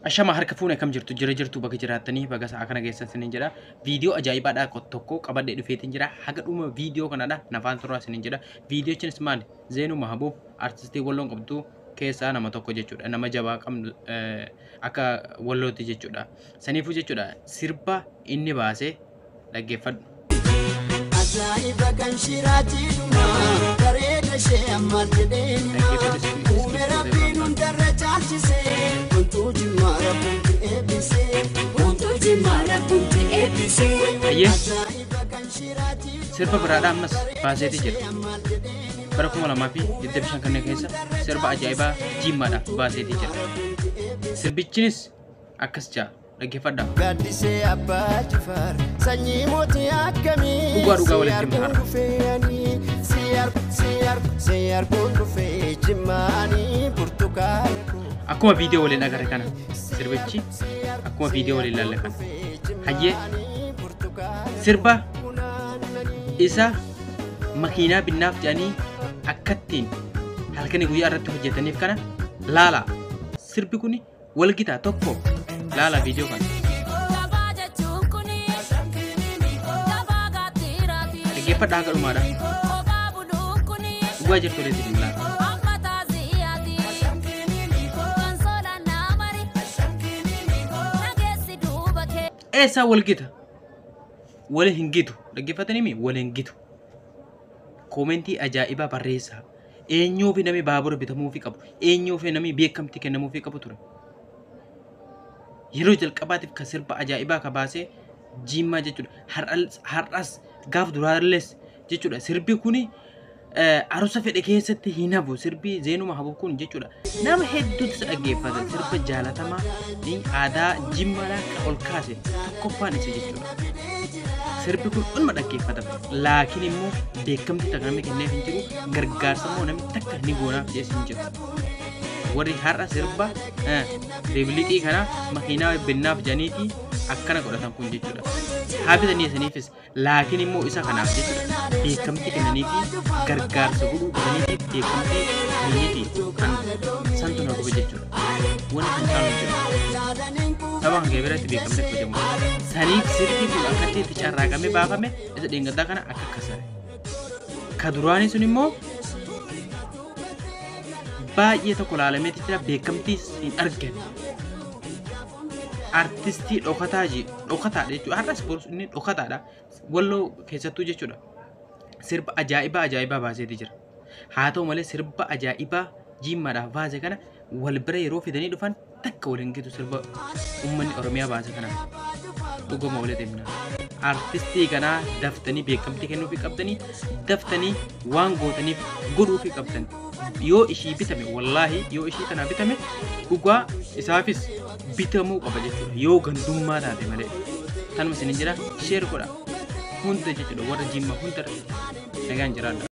Ashama harka fuune kam jirtu jira jirtu bakka jiraatanii baga sa'a kana keessatti jira viidiyoo ajaa'ibaadha tokko qabadhee dhufeetiin jira haga dhuma viidiyoo kanadha nafaan turraa sinin jira viidiyoo chinis maali Zeenuu Mahabuub artistii Walloon qabdu keessaa nama tokko jechuudha nama jabaa qabnu akka Wallooti jechuudha saniifuu jechuudha sirba inni baasee dhaggeeffadhu. Ajaa'iba kan shiraatii dhumaa bareeda shee amma jedheenima uume rabbiin hundarra caalchisee wantu jimaara bunti eebbisee wantu jimaara bunti eebbisee ajaa'iba kan shiraatii sirba biraadha ammas baaseeti jira bara 2025 kanneen keessa sirba ajaa'ibaa jimmaadha baaseeti jira sirbichinis akkas jaa dhaggeeffadha. Gaddisee abbaa Jifaar sanyii mootii akkamii dhugaa walitti mahara siyaar kun dhufee jimmaanii burtukaan akkuma viidiyoo waliin agarre kana sirbichi akkuma viidiyoo waliin ilaalle kana hayyee sirba isa makiinaa binnaaf jedhanii akkattiin halkanii guyyaa irratti hojjetaniif kana laala sirbi kun walgitaa tokko laala viidiyoo kana dhaggeeffadhaa haga dhumaadha dhugaa jirtu leetti laala eessaa walgita wal hin gitu dhaggeeffatanii mi wal hin gitu koomentii ajaa'ibaa barreessaa eenyuufi namni baabura bitamuufi qabu eenyuufi namni beekamtii kennamuufi qabu ture yeroo jalqabaatiif ka sirba ajaa'ibaa ka baasee jimmaa jechuudha har'as gaaf duraallees jechuudha sirbi kuni arusa fedhe keessatti hin hafu sirbi Zeenuu Mahabuub kun jechuudha nama hedduutu dhaggeeffata sirba jaalatamaa aadaa jimmaadhaa ka ol kaase tokkoffaan isa jechuudha sirbi kun dhuma dhaggeeffatama laakiin immoo beekamtii takka namni kenneef hin jiru gargaarsa immoo namni takka ni goonaaf jees hin jiru warri har'a sirba ribiliqii kana makiinaa binnaaf janiiti akkana godhatan kun jechuudha haabitanii isaniifis laakiin immoo isa kanaaf jechuudha beekamtii kennaniifi gargaarsa godhuu godhaniifi beekamtii kennaniifi kan santu na gobe jechuudha wanti kan caalu jechuudha saba hanga biratti beekamtii kabajamu saniif sirbi kun akkatti itti carraaqamee baafame isa dheengaddaa kana akka kasare ka duraanii sun immoo baay'ee tokko laalameeti jira beekamtii hin arganne artistii dhokataadha jechuudha har'as boros inni dhokataadha Walloo keessattuu jechuudha sirba ajaa'ibaa baaseeti jira haa ta'u malee sirba ajaa'ibaa jimmaadhaaf baase kana wal bira yeroo fidanii dhufan takka waliin gitu sirba uummanni Oromiyaa baase kana dhuguma walitti himna artistii kanaa daftanii beekamtii kennuufi qabdanii daftanii waan gootaniif godhuufi qabdan yoo ishii bitame wallaahi yoo ishii kana bitame dhugaa isaafis bitamuu qaba jechuudha yoo gandummaa taate malee tanuma isin jira sheer godha hunda jechuudha warra jimmaa hunda nagaan jiraadha.